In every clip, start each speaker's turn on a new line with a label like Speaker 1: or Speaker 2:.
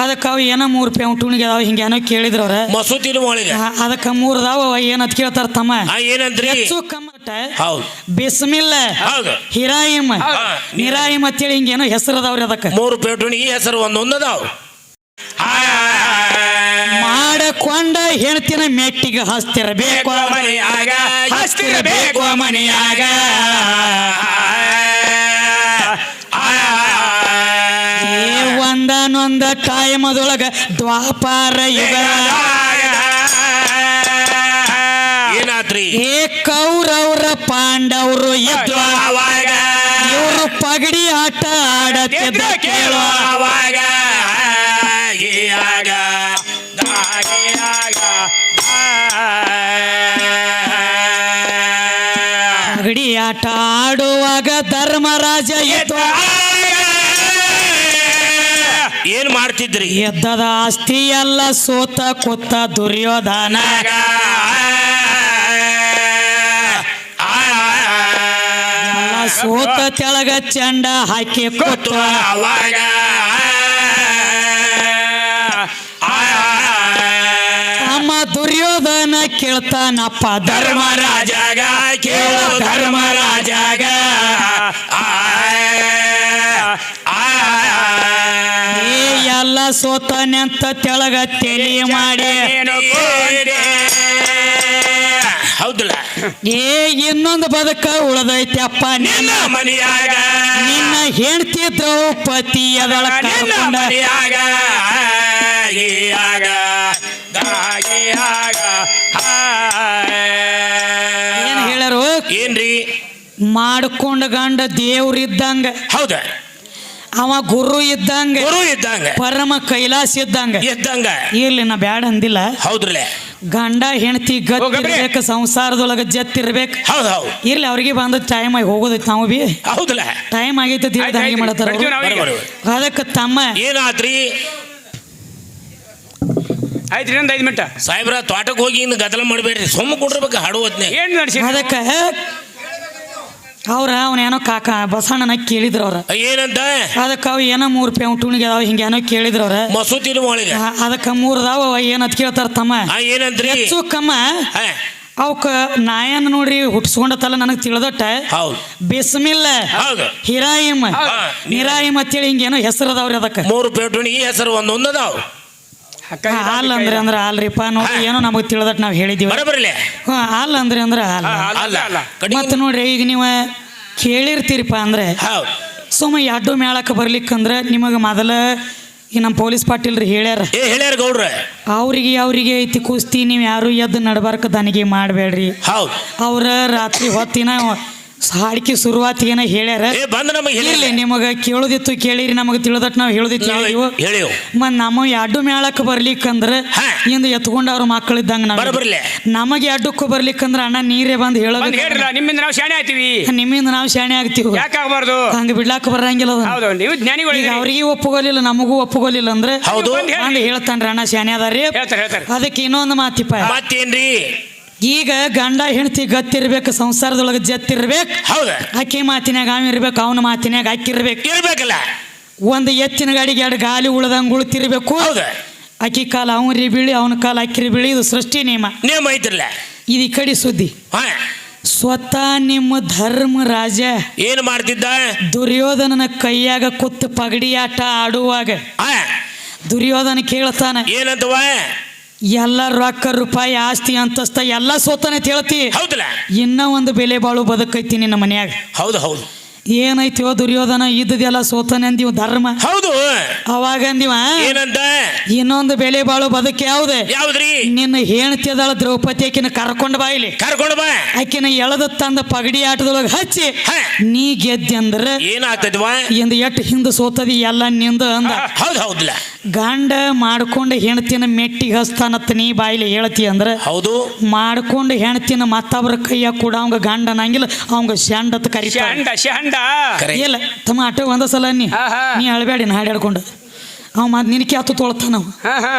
Speaker 1: ಅದಕ್ಕೆ ಅವು ಏನೋ 3 ಪೆಂಟುಣಿಗೆ ಅದಾವ ಹಿಂಗೇನೋ ಕೇಳಿದ್ರ ಅವ್ರ
Speaker 2: ಮಸೂತಿನ ಒಳಗೆ
Speaker 1: ಅದಕ್ಕೆ 3 ಅದಾವ ಏನಂತ ಕೇಳ್ತಾರ ತಮ್ಮ
Speaker 2: ಏನಂದ್ರಿ
Speaker 1: ಹೆಚ್ಚು ಕಮ್ಮಟ
Speaker 2: ಹೌದು
Speaker 1: ಬಿಸ್ಮಿಲ್ಲ
Speaker 2: ಹೌದು
Speaker 1: ಹಿರಾಯಿಮ್ ನಿರಾಯಿಮ್ ಅಂತೇಳಿ ಹಿಂಗೇನೋ ಹೆಸರು ಅದಾವ್ರಿ ಅದಕ್ಕೆ
Speaker 2: 3 ಪೆಂಟುಣಿಗೆ ಹೆಸರು ಒಂದೊಂದದಾವ್
Speaker 1: ಮಾಡಕೊಂಡ ಹೆಣ್ತಿನ ಮೆಟ್ಟಿಗೆ ಹಸ್ತಿರಬೇಕು
Speaker 2: ಮನೆಯಾಗ
Speaker 1: ಹಸ್ತಿರಬೇಕು ಮನೆಯಾಗ ಒಂದನೊಂದ ಟೈಮದೊಳಗ ದ್ವಾಪಾರ ಯುಗ
Speaker 2: ಏನಾತ್ರಿ
Speaker 1: ಏ ಕೌರವ್ರ ಪಾಂಡವರು
Speaker 2: ಅವಾಗ
Speaker 1: ಇವರು ಪಗಡಿ ಆಟ ಆಡತ್ತಿದ್ದ ಕೇಳೋ
Speaker 2: ಅವಾಗ
Speaker 1: ಪಗಡಿ ಆಟ ಆಡುವಾಗ ಧರ್ಮರಾಜ
Speaker 2: ಏನ್ ಮಾಡ್ತಿದ್ರಿ
Speaker 1: ಎದ್ದದ ಆಸ್ತಿ ಎಲ್ಲ ಸೋತ ಕೊತ್ತ ದುರ್ಯೋಧನ ಸೋತ ತೆಳಗ ಚಂಡ ಹಾಕಿ ಕೊಟ್ಟು
Speaker 2: ಅವಾಗ
Speaker 1: ಅಮ್ಮ ದುರ್ಯೋಧನ ಕೇಳ್ತಾನಪ್ಪ
Speaker 2: ಧರ್ಮರಾಜಾಗ ಕೇಳೋ ಧರ್ಮರಾಜಾಗ
Speaker 1: ಎಲ್ಲ ಸೋತನೆಂತ ತೆಳಗ ತೆಲಿ ಮಾಡಿ
Speaker 2: ಹೌದಲ್ಲ
Speaker 1: ಏ ಇನ್ನೊಂದು ಬದುಕ ಉಳದೈತಿ ಅಪ್ಪ
Speaker 2: ನಿನ್ನ ಮನೆಯಾಗ
Speaker 1: ನಿನ್ನ ಹೆಂಡತಿ ದ್ರೌಪದಿ ಅದಳ
Speaker 2: ಮನೆಯಾಗ
Speaker 1: ಏನ್ ಹೇಳ್ಯಾರು
Speaker 2: ಏನ್ರಿ
Speaker 1: ಮಾಡ್ಕೊಂಡ ಗಂಡ ದೇವ್ರಿದ್ದಂಗ
Speaker 2: ಹೌದ
Speaker 1: ಅವ ಗುರು ಇದ್ದಂಗ ಪರಮ ಕೈಲಾಸ
Speaker 2: ಇದ್ದಂಗ
Speaker 1: ಇರ್ಲಿ ನಾ ಬ್ಯಾಡ ಅಂದಿಲ್ಲ
Speaker 2: ಹೌದ್ರಲ್ಲ
Speaker 1: ಗಂಡ ಹೆಂಡತಿ ಗತ್ತಿರ್ಬೇಕು ಸಂಸಾರದೊಳಗ ಜತ್ತಿರ್ಬೇಕು
Speaker 2: ಹೌದು ಹೌದು
Speaker 1: ಇರ್ಲಿ ಅವ್ರಿಗೆ ಬಂದ ಟೈಮ್ ಆಗಿ ಹೋಗೋದೈತಿ ನಾವು ಬಿ
Speaker 2: ಹೌದಲ್ಲ
Speaker 1: ಟೈಮ್ ಆಗೈತಿ ಹಾಗೆ ಮಾಡತ್ತಾರ ಅದಕ್ಕೆ ತಮ್ಮ
Speaker 2: ಏನಾತ್ರಿ
Speaker 3: ಆಯ್ತು 5 ಮಿನಿಟ್
Speaker 2: ಸಾಹೇಬ್ರ ತೋಟಕ್ಕೆ ಹೋಗಿ ಇನ್ನು ಗದ್ದಲ ಮಾಡಬೇಡ್ರಿ ಸುಮ್ಮ ಕೊಡಿರ್ಬೇಕು ಹಾಡು ಹೊತ್ನೆ
Speaker 3: ಏನು ನಡೆಸಿ
Speaker 1: ಅದಕ್ಕೆ ಅವನೇನೋ ಕಾಕ ಬಸಣ್ಣನ ಕೇಳಿದ್ರ ಅವ್ರ
Speaker 2: ಏನಂತ
Speaker 1: ಅದಕ್ಕೆ ಅವು ಏನೋ 3 ಪೆಂಟುಣಿಗೆ ಅದಾವ ಹಿಂಗೇನೋ ಕೇಳಿದ್ರ ಅವ್ರ
Speaker 2: ಮಸೂತಿನ ಒಳಗೆ
Speaker 1: ಅದಕ್ಕೆ 3 ಅದಾವ ಏನಂತ ಕೇಳ್ತಾರ ತಮ್ಮ
Speaker 2: ಏನಂದ್ರಿ
Speaker 1: ಹೆಚ್ಚು ಕಮ್ಮ ಅವಕ್ಕ ನಾಯನ್ ನೋಡ್ರಿ ಹುಟ್ಸ್ಕೊಂಡತ್ತಲ್ಲ ನನಗೆ ತಿಳಿದಟ್ಟ ಬಿಸ್ಮಿಲ್ಲ ಹಿರಾಯಿಮ್ ನಿರಾಯಿಮ್ ಅಂತೇಳಿ ಹಿಂಗೇನೋ ಹೆಸರು ಅದಾವ್ರಿ ಅದಕ್ಕೆ
Speaker 2: 3 ಪೆಂಟುಣಿಗೆ ಹೆಸರು ಒಂದೊಂದದಾವ್
Speaker 1: ಹಾಲ್ ಅಂದ್ರೆ ಅಲ್ರಿಪ್ಪ ನೋಡಿ ಏನೋ ನಮಗೆ ತಿಳಿದಟ್ ನಾವ್ ಹೇಳಿದೀವಿ ಹಾಲ್ ಅಂದ್ರೆ ಮತ್ತ ನೋಡ್ರಿ ಈಗ ನೀವು ಕೇಳಿರ್ತೀರಿಪ್ಪ ಅಂದ್ರೆ ಸುಮ್ಮ ಎಡ್ಡು ಮೇಳಕ್ಕೆ ಬರ್ಲಿಕ್ಕಂದ್ರೆ ನಿಮಗೆ ಮೊದಲ ಈ ನಮ್ಮ ಪೊಲೀಸ್ ಪಾಟೀಲ್ರಿ ಹೇಳ್ಯಾರ
Speaker 2: ಗೌಡ್ರ
Speaker 1: ಅವ್ರಿಗೆ ಐತಿ ಕುಸ್ತಿ ನೀವು ಯಾರು ಎದ್ದು ನಡ್ಬಾರ್ಕ ದನಿಗೆ ಮಾಡಬೇಡ್ರಿ ಅವ್ರ ರಾತ್ರಿ ಹೊತ್ತಿನ ಹಾಡಿಕೆ ಶುರುವಾತಿಗೇನ ಹೇಳ್ಯಾರ ಇರ್ಲಿ ನಿಮಗೆ ಕೇಳೋದಿತ್ತು ಕೇಳಿರಿ ನಮಗೆ ತಿಳಿದಟ್ ನಾವು ಹೇಳೋದಿತ್ತು ಮತ್ ನಮ್ಮ ಎಡ್ಡು ಮೇಳಕ್ಕೆ ಬರ್ಲಿಕ್ಕಂದ್ರೆ ಇಂದ ಎತ್ಕೊಂಡ ಅವ್ರ ಮಕ್ಕಳಿದ್ದಂಗ ನಮಗೆ ಎಡ್ಡಕ್ಕೂ ಬರ್ಲಿಕ್ಕಂದ್ರ ಅಣ್ಣ ನೀರೇ ಬಂದು ಹೇಳೋದು
Speaker 3: ನಿಮ್ಮಿಂದ ನಾವು ಶಾಣೆ ಆಗ್ತೀವಿ
Speaker 1: ನಿಮ್ಮಿಂದ ನಾವು ಶಾಣೆ ಆಗ್ತೀವಿ
Speaker 3: ಯಾಕಾಗಬಾರ್ದು
Speaker 1: ಹಂಗ ಬಿಡ್ಲಾಕ ಬರಂಗಿಲ್ಲ ಈಗ ಅವ್ರಿಗೆ ಒಪ್ಪುಗೋಲಿಲ್ಲ ನಮಗೂ ಒಪ್ಪುಗೋಲಿಲ್ಲ ಅಂದ್ರೆ ಹೇಳ್ತಾನ್ರಿ ಅಣ್ಣ ಶಾಣೆ ಅದಾರಿ ಅದಕ್ಕೆ ಇನ್ನೊಂದು ಮಾತಿಪ್ಪ
Speaker 2: ಮತ್ತೇನ್ರಿ
Speaker 1: ಈಗ ಗಂಡ ಹೆಂಡತಿ ಗತ್ತಿರ್ಬೇಕು ಸಂಸಾರದೊಳಗೆ ಜತ್ತಿರ್ಬೇಕು ಅಕ್ಕಿ ಮಾತಿನಾಗ ಇರ್ಬೇಕು ಅವನ ಮಾತಿನಾಗ ಅಕ್ಕಿರ್ಬೇಕಲ್ಲ ಒಂದು ಎತ್ತಿನ ಗಾಡಿಗೆ 2 ಗಾಲಿ ಉಳ್ದಂಗೆ ಉಳ್ತಿರ್ಬೇಕು ಅಕ್ಕಿ ಕಾಲ ಅವನ್ರಿ ಬೀಳಿ ಅವನ ಕಾಲ ಅಕ್ಕಿರಿ ಬೀಳಿ ಇದು ಸೃಷ್ಟಿ ನಿಯಮ
Speaker 2: ಐತಿರ್ಲ
Speaker 1: ಇದು ಈ ಕಡೆ ಸುದ್ದಿ ಸ್ವತಃ ನಿಮ್ಮ ಧರ್ಮರಾಜ
Speaker 2: ಏನು ಮಾಡ್ತಿದ್ದ
Speaker 1: ದುರ್ಯೋಧನನ ಕೈಯಾಗ ಕುತ್ತು ಪಗಡಿ ಆಟ ಆಡುವಾಗ ದುರ್ಯೋಧನ ಕೇಳ್ತಾನ
Speaker 2: ಏನಂತವ
Speaker 1: ಎಲ್ಲ ರೊಕ್ಕ ರೂಪಾಯಿ ಆಸ್ತಿ ಅಂತಸ್ತ ಎಲ್ಲ ಸೋತನೆ ಹೇಳ್ತಿ ಇನ್ನ ಒಂದು ಬೆಲೆ ಬಾಳು ಬದುಕೈತಿ ನಿನ್ನ ಮನ್ಯಾಗ
Speaker 2: ಹೌದು
Speaker 1: ಏನೈತಿವೋ ದುರ್ಯೋಧನ ಇದ್ದದೆಲ್ಲ ಸೋತನೆ ಅಂದಿವ ಧರ್ಮ ಅವಾಗ ಅಂದಿವ
Speaker 2: ಏನಂತ
Speaker 1: ಇನ್ನೊಂದು ಬೆಲೆ ಬಾಳು ಬದುಕು
Speaker 2: ಯಾವ್ದ್ರಿ
Speaker 1: ನಿನ್ನ ಹೆಣ್ತಿ ಅದಾಳ ದ್ರೌಪದಿ ಆಕಿನ ಕರ್ಕೊಂಡ್ ಬಾ ಆಕಿನ ಎಳೆದ ತಂದ ಪಗಡಿ ಆಟದೊಳಗೆ ಹಚ್ಚಿ ನೀ ಗೆದ್ದಿ ಅಂದ್ರ
Speaker 2: ಏನಾಗ್ತದ್ವಾ
Speaker 1: ಇಂದ ಎಟ್ಟು ಹಿಂದ ಸೋತದಿ ಎಲ್ಲ ನಿಂದ ಅಂದ
Speaker 2: ಹೌದಲ್ಲ
Speaker 1: ಗಂಡ ಮಾಡ್ಕೊಂಡ ಹೆಣ್ತಿನ ಮೆಟ್ಟಿಗೆ ಹಸ್ತಾನತ್ ನೀ ಬಾಯಿಲಿ ಹೇಳ್ತಿ ಅಂದ್ರ ಮಾಡ್ಕೊಂಡು ಹೆಣ್ತಿನ ಮತ್ತೊಬ್ಬರ ಕೈಯಾಗ ಕೂಡ ಅವಂಗ ಗಂಡ ಅನ್ನಂಗಿಲ್ಲ ಅವಂಗ ಶಂಡತ್ ಕರಿತಾರ ಇಲ್ಲ ತಮ್ಮ ಆಟ ಒಂದ ಸಲ ನೀ ಅಳಬೇಡಿ ನಾ ಹಾಡ್ಯಾಡ್ಕೊಂಡು ಅವ ಮತ್ ನಿನಕ್ಕೆ ಹತ್ತು ತೊಳ್ತಾನ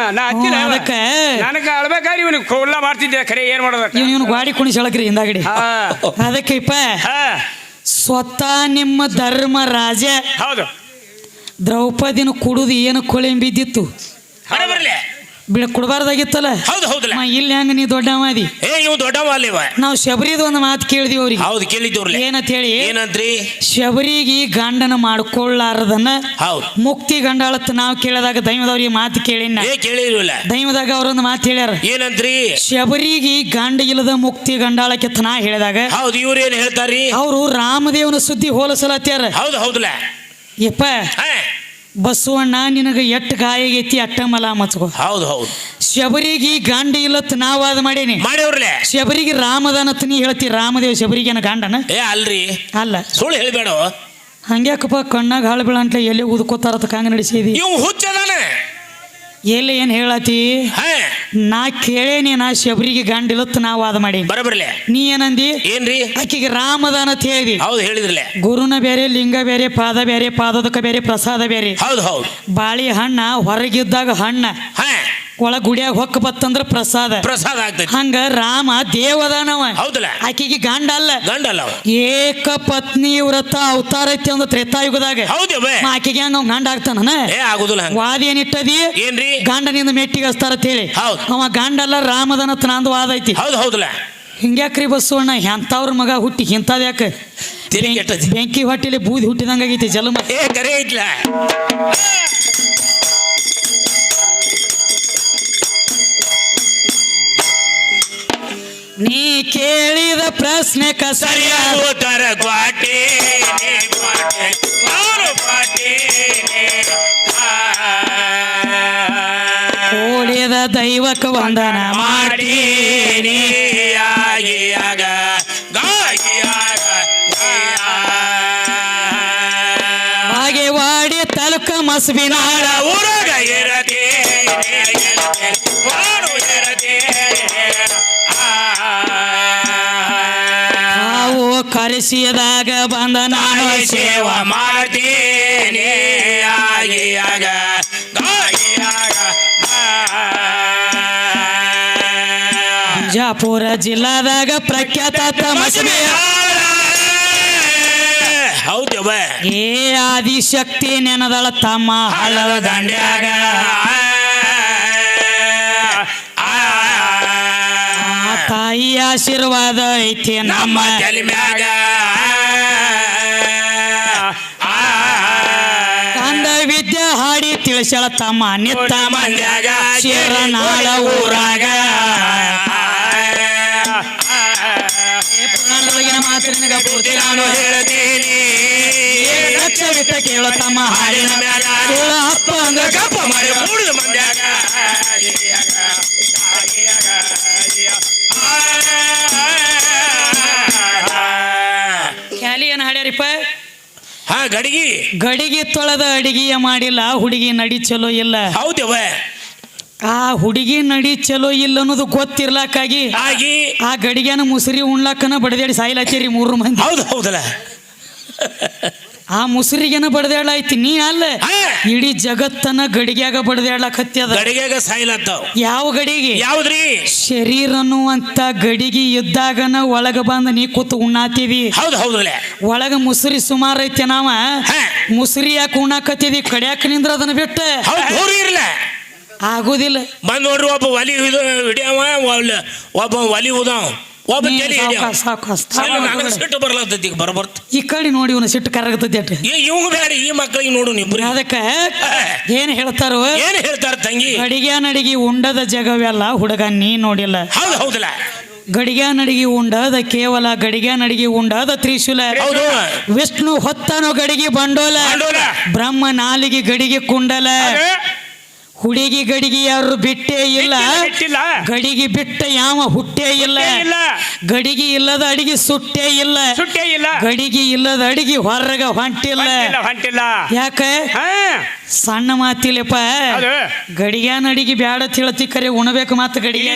Speaker 1: ಅದಕ್ಕೆ ಇವನು ಗಾಡಿ ಕುಣಿಸಳಕ್ರಿ ಹಿಂದಾಗಡಿ ಅದಕ್ಕೆ ಸ್ವತಃ ನಿಮ್ಮ ಧರ್ಮರಾಜ ದ್ರೌಪದಿನ ಕುಡುದು ಏನು ಕೊಳೆಂ ಬಿದ್ದಿತ್ತು
Speaker 2: ಬರಬರ್ಲೆ
Speaker 1: ಕುಡಬಾರ್ದಾಗಿತ್ತಲ್ಲ.
Speaker 2: ಹೌದು ಹೌದಲ್ಲ.
Speaker 1: ಇಲ್ಲಿ ಹೆಂಗ ನೀ ದೊಡ್ಡವಾದಿ?
Speaker 2: ಇವ್ ದೊಡ್ಡವ ಅಲ್ಲಿವ.
Speaker 1: ನಾವು ಶಬರಿದ ಒಂದು ಮಾತು ಕೇಳಿದಿವಿ ಅವ್ರಿಗೆ.
Speaker 2: ಹೌದು ಕೇಳಿದ್ರಲ್ಲ.
Speaker 1: ಏನಂತ ಹೇಳಿ?
Speaker 2: ಏನಂತ್ರಿ?
Speaker 1: ಶಬರಿಗೆ ಗಂಡನ ಮಾಡ್ಕೊಳ್ಳಾರದನ್ನ
Speaker 2: ಹೌದು
Speaker 1: ಮುಕ್ತಿ ಗಂಡಾಳತ್ ನಾವು ಕೇಳಿದಾಗ ದೈವದವ್ರಿಗೆ ಮಾತು ಕೇಳಿನ
Speaker 2: ಕೇಳಿರಲ್ಲ.
Speaker 1: ದೈವದಾಗ ಅವ್ರೊಂದು ಮಾತು ಹೇಳ್ಯಾರ.
Speaker 2: ಏನಂತ್ರಿ?
Speaker 1: ಶಬರಿಗೆ ಗಂಡ ಇಲ್ಲದ ಮುಕ್ತಿ ಗಂಡಾಳಕ್ಕೆ ನಾ ಹೇಳಿದಾಗ
Speaker 2: ಹೌದು ಇವ್ರು ಏನ್ ಹೇಳ್ತಾರಿ?
Speaker 1: ಅವರು ರಾಮದೇವನ ಸುದ್ದಿ ಹೋಲಸಲತ್ಯಾರ.
Speaker 2: ಹೌದು ಹೌದಲ್ಲ.
Speaker 1: ಯಪ್ಪ ಬಸವಣ್ಣ ನಿನಗ ಎಟ್ಟು ಗಾಯ ಆಗೈತಿ ಅಟ್ಟ ಮಲ ಮಚ್ಕೋ.
Speaker 2: ಹೌದು ಹೌದು.
Speaker 1: ಶಬರಿಗೆ ಗಂಡ ಇಲ್ಲತ್ ನಾವಾದ ಮಾಡೇನಿ
Speaker 2: ಮಾಡ್ಯವ್ರಲೆ.
Speaker 1: ಶಬರಿಗೆ ರಾಮದಾನತ್ ನೀ ಹೇಳ್ತಿ ರಾಮದೇವ ಶಬರಿಗೇನ ಗಂಡನ?
Speaker 2: ಅಲ್ರಿ
Speaker 1: ಅಲ್ಲ.
Speaker 2: ಸುಳ್ಳು ಹೇಳ್ಬೇಡ.
Speaker 1: ಹಂಗ್ಯಾಕಪ್ಪ ಕಣ್ಣಾಗ ಹಾಳು ಬೀಳಂಟ್ಲೆ ಎಲ್ಲಿ ಉದ್ಕೋತಾರತ ಕಂಗ ನಡೆಸಿದಿ?
Speaker 2: ಇವ್ ಹುಚ್ಚದಾನ.
Speaker 1: ಎಲ್ಲಿ ಏನ್ ಹೇಳತಿ? ನಾ ಕೇಳೇನಿ ನಾ ಶಬರಿಗೆ ಗಂಡ ಇಲ್ಲತ್ ನಾವು ವಾದ ಮಾಡಿ.
Speaker 2: ಬರಬರ್ಲೆ.
Speaker 1: ನೀ ಏನಂದಿ?
Speaker 2: ಏನ್ರಿ?
Speaker 1: ಆಕಿಗೆ ರಾಮದಾನ ಅಂತ ಹೇಳಿದಿ.
Speaker 2: ಹೌದು ಹೇಳಿದ್ರಲೆ.
Speaker 1: ಗುರುನ ಬೇರೆ, ಲಿಂಗ ಬೇರೆ, ಪಾದ ಬೇರೆ, ಪಾದದಕ ಬೇರೆ, ಪ್ರಸಾದ ಬೇರೆ.
Speaker 2: ಹೌದು ಹೌದು.
Speaker 1: ಬಾಳಿ ಹಣ್ಣ ಹೊರಗಿದ್ದಾಗ ಹಣ್ಣ, ಒಳ ಗುಡಿಯಾಗ ಹೊಕ್ಕ ಬತ್ತಂದ್ರ ಪ್ರಸಾದ
Speaker 2: ಪ್ರಸಾದ ಆಗ್ತೈತಿ.
Speaker 1: ಹಂಗ ರಾಮ ದೇವದಾನವ.
Speaker 2: ಹೌದಲ್ಲ.
Speaker 1: ಆಕಿಗೆ ಗಂಡ ಅಲ್ಲ.
Speaker 2: ಗಂಡ ಅಲ್ಲ.
Speaker 1: ಏಕ ಪತ್ನಿ ವ್ರತ ಅವತಾರ ಐತಿ ಒಂದು ತ್ರೇತಾಯುಗದಾಗ.
Speaker 2: ಹೌದು
Speaker 1: ಆಕಿಗೆ ಹಂಗ ಗಂಡ ಆಗ್ತಾನ?
Speaker 2: ಆಗುದಿಲ್ಲ.
Speaker 1: ವಾದ ಏನಿಟ್ಟದಿ? ಏನ್ರಿ? ಗಂಡನಿಂದ ಮೆಟ್ಟಿಗೆ ಹಚ್ತಾರ ಅಂತೇಳಿ. ಅವ ಗಂಡ ಅಲ್ಲ ರಾಮದನ ನಂದು ವಾದ ಐತಿ.
Speaker 2: ಹೌದು ಹೌದಲ್ಲ.
Speaker 1: ಹಿಂಗ್ಯಾಕ್ರಿ ಬಸವಣ್ಣ ಎಂತವ್ರ ಮಗ ಹುಟ್ಟಿ ಇಂಥದ್ ಯಾಕ? ಬೆಂಕಿ ಹೊಟ್ಟಿಲಿ ಬೂದಿ ಹುಟ್ಟಿದಂಗ ಆಗೈತಿ ಜಲಮ.
Speaker 2: ಕರೆ ಐತ್ಲ.
Speaker 1: ನೀ ಕೇಳಿದ ಪ್ರಶ್ನೆಕ
Speaker 2: ಸರಿಯಾದ ಉತ್ತರ ಕ್ವಾಟೆ
Speaker 1: ಓಡಿದ ದೈವಕ ವಂದನ ಮಾಡಿ ಬಾಗೇವಾಡಿ ತಾಲೂಕ ಮಸ್ಬಿನಾಳ
Speaker 2: ಊರಾಗ ಇರದೆ
Speaker 1: ನಾವು ಕರೆಸಿದಾಗ ಬಂದ ನಾನು
Speaker 2: ಸೇವಾ ಮಾಡ್ತೀನಿ ಆಗಿಯಾಗ
Speaker 1: ಬಿಜಾಪುರ ಜಿಲ್ಲಾದಾಗ ಪ್ರಖ್ಯಾತ ಮಸ್ಬಿ.
Speaker 2: ಹೌದು.
Speaker 1: ಏ ಆದಿಶಕ್ತಿ ನೆನದಳ ತಮ್ಮ ಹಳ್ಳದ ದಂಡ್ಯಾಗ ತಾಯಿ ಆಶೀರ್ವಾದ ಐತಿ ನಮ್ಮ
Speaker 2: ತಲೆಮ್ಯಾಗ.
Speaker 1: ಕಂದ ವಿದ್ಯೆ ಹಾಡಿ ತಿಳಿಸಳ ತಮ್ಮ ನಿತ್ತ
Speaker 2: ಮಂದ್ಯಾಗ
Speaker 1: ಶಿರನಾಳ ಊರಾಗ. ಪುರಾಣದೊಳಗಿನ ಮಾತಿನ ಪೂರ್ತಿ ನಾನು
Speaker 2: ಹೇಳ್ತೀನಿ.
Speaker 1: ಲಕ್ಷ ಬಿಟ್ಟ ಕೇಳೋ ತಮ್ಮ ಹಾಡಿನ
Speaker 2: ಮ್ಯಾಗ
Speaker 1: ಹಪ್ಪ ಅಂದ
Speaker 2: ಗಪ್ಪ ಮಾಡಿ ಮೂಡಿದ ಮಂದ್ಯಾಗ
Speaker 1: ಕ್ಯಾಲಿ ಏನ್ ಹಾಡ್ಯಾರಿಪ್ಪ?
Speaker 2: ಗಡಿಗಿ
Speaker 1: ಗಡಿಗೆ ತೊಳೆದ ಅಡಿಗೆಯ ಮಾಡಿಲ್ಲ ಹುಡುಗಿ ನಡಿ ಚಲೋ ಇಲ್ಲ.
Speaker 2: ಹೌದವ.
Speaker 1: ಆ ಹುಡುಗಿ ನಡಿ ಚಲೋ ಇಲ್ಲ ಅನ್ನೋದು ಗೊತ್ತಿರ್ಲಾಕಾಗಿ ಆ ಗಡಿಗೆನ ಮುಸುರಿ ಉಣ್ಲಾಕನ ಬಡದಾಡಿ ಸಾಯಿಲಾಚೇರಿ 3 ಮಂದಿ.
Speaker 2: ಹೌದು ಹೌದಲ್ಲ.
Speaker 1: ಆ ಮುಸುರಿಗೆನ ಬಡದಾಡ್ಲಾಯ್ತಿ. ನೀ ಅಲ್ಲ ಇಡೀ ಜಗತ್ತನ ಗಡಿಗ್ಯಾಗ ಬಡದಾಡ್ಲಾಕತ್ಯದ.
Speaker 2: ಗಡಿಗ್ಯಾಗ ಸಾಯಿಲತ್ತಾವ.
Speaker 1: ಯಾವ ಗಡಿಗೆ?
Speaker 2: ಯಾವ್ದ್ರಿ?
Speaker 1: ಶರೀರ ಅನ್ನುವಂತ ಗಡಿಗೆ ಇದ್ದಾಗನ ಒಳಗ ಬಂದ ನೀ ಕೂತು ಉಣ್ಣಾತಿದಿ.
Speaker 2: ಹೌದು ಹೌದಲ್ಲ.
Speaker 1: ಒಳಗ ಮುಸುರಿ ಸುಮಾರು ಐತೆ. ನಾವ ಮುಸುರಿ ಯಾಕೆ ಉಣ್ಣಾಕತ್ತಿದಿ? ಕಡ್ಯಾಕ ನಿಂದ್ರ ಅದನ್ನ ಬಿಟ್ಟ
Speaker 2: ಇರ್ಲ
Speaker 1: ಆಗುದಿಲ್ಲ.
Speaker 2: ಬಂದ್ ನೋಡ್ರಿ ಒಬ್ಬ ಒಲಿ ಹಿಡಿಯವ, ಒಬ್ಬ ಒಲಿ ಉದಾವ, ಒಬ್ಬ ಸಿಟ್ಟು ಬರ್ಲತ್ತೈತಿ ಬರ್ಬರ್ತ.
Speaker 1: ಈ ಕಡೆ ನೋಡಿ ಇವನು ಸಿಟ್ಟು ಕರಗತೈತಿ.
Speaker 2: ಇವಂಗ ಬೇಡ, ಈ ಮಕ್ಕಳಿಗೆ ನೋಡು ನೀವು.
Speaker 1: ಅದಕ್ಕ ಏನ್ ಹೇಳ್ತಾರೋ?
Speaker 2: ಏನ್ ಹೇಳ್ತಾರ ತಂಗಿ?
Speaker 1: ಗಡಿಗೆ ನಡಿಗೆ ಉಂಡದ ಜಗವೆಲ್ಲ ಹುಡುಗ ನೀ ನೋಡಿಲ್ಲ.
Speaker 2: ಹೌದು ಹೌದಲ್ಲ.
Speaker 1: ಗಡಿಗೆ ನಡಿಗೆ ಉಂಡದ ಕೇವಲ ಗಡಿಗೆ ನಡಿಗೆ ಉಂಡದ ತ್ರಿಶೂಲ. ವಿಷ್ಣು ಹೊತ್ತನೋ ಗಡಿಗೆ ಬಂಡೋಲ, ಬ್ರಹ್ಮ ನಾಲಿಗೆ ಗಡಿಗೆ ಕುಂಡಲ. ಹುಡುಗಿ ಗಡಿಗೆ ಯಾರು ಬಿಟ್ಟೇ ಇಲ್ಲ, ಗಡಿಗೆ ಬಿಟ್ಟ ಯಾವ ಹುಟ್ಟೇ ಇಲ್ಲ. ಗಡಿಗೆ ಇಲ್ಲದ ಅಡಿಗೆ ಸುಟ್ಟೇ ಇಲ್ಲ, ಗಡಿಗೆ ಇಲ್ಲದ ಅಡಿಗೆ ಹೊರಗ ಹೊಂಟಿಲ್ಲ. ಯಾಕ? ಸಣ್ಣ ಮಾತಿಲ್ಲಪ್ಪ. ಗಡಿಗೆ ನಡಿಗೆ ಬ್ಯಾಡ ತಿಳತಿ ಕರೆ ಉಣಬೇಕು ಮಾತು ಗಡಿಗೆ.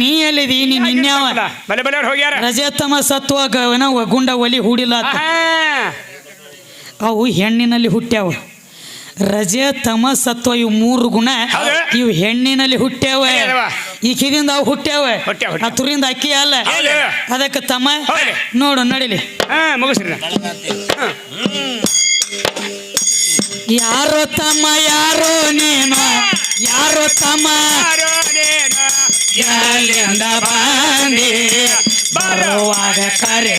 Speaker 1: ನೀ ಎಲ್ಲಿದಿ? ನೀ ನಿನ್ಯಾವ ರಜತಮ ಸತ್ವ ಗುಂಡ ಒಲಿ ಹೂಡಿಲ್ಲ. ಅವು ಹೆಣ್ಣಿನಲ್ಲಿ ಹುಟ್ಟ್ಯಾವ. ರಜ ತಮ ಸತ್ವ ಇವು 3 ಗುಣ ಇವು ಹೆಣ್ಣಿನಲ್ಲಿ ಹುಟ್ಟ್ಯಾವ. ಈಕಿದಿಂದ ಅವು ಹುಟ್ಟ್ಯಾವ. ತುರಿಂದ ಅಕ್ಕಿ ಅಲ್ಲ. ಅದಕ್ಕೆ ತಮ್ಮ ನೋಡು ನಡಿಲಿ
Speaker 3: ಮುಗಿಸ್ರಿ.
Speaker 1: ಯಾರೋ ತಮ್ಮ ಯಾರೋ ನೀನು ಯಾರೋ ತಮ್ಮ ಎಲ್ಲಿಂದ ಬಂದಿ ಬರುವಾಗ ಕರೆ